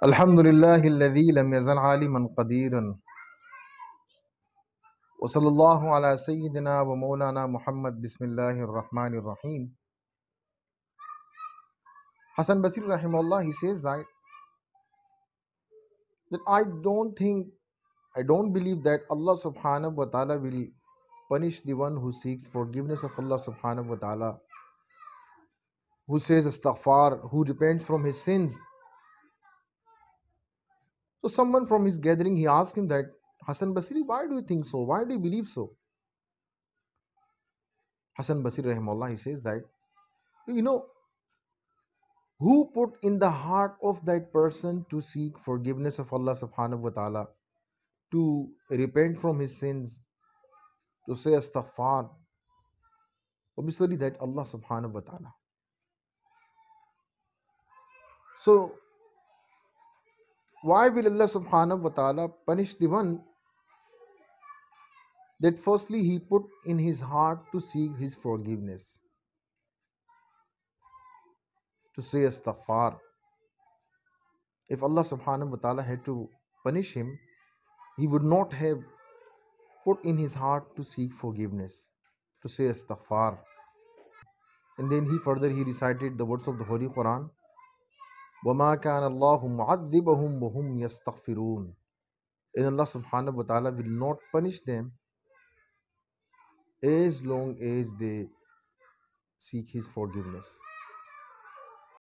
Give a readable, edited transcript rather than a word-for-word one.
Alhamdulillah alladhi lam yazal aliman qadiran wa sallallahu ala sayyidina wa maulana Muhammad bismillahir rahmanir rahim. Hasan Basri rahimahullah, he says that I don't believe that Allah subhanahu wa ta'ala will punish the one who seeks forgiveness of Allah subhanahu wa ta'ala, who says Istighfar, who repents from his sins. So someone from his gathering, he asked him that, Hasan Basri, why do you think so? Why do you believe so? Hasan Basri rahimahullah, he says that, you know, who put in the heart of that person to seek forgiveness of Allah subhanahu wa ta'ala, to repent from his sins, to say astaghfar? Obviously that Allah subhanahu wa ta'ala. So why will Allah subhanahu wa ta'ala punish the one that firstly he put in his heart to seek his forgiveness, to say astaghfar? If Allah subhanahu wa ta'ala had to punish him, he would not have put in his heart to seek forgiveness, to say astaghfar. And then he recited the words of the Holy Quran, وَمَا كَانَ اللَّهُ مُعَذِّبَهُمْ وَهُمْ يَسْتَغْفِرُونَ. And Allah subhanahu wa ta'ala will not punish them as long as they seek his forgiveness.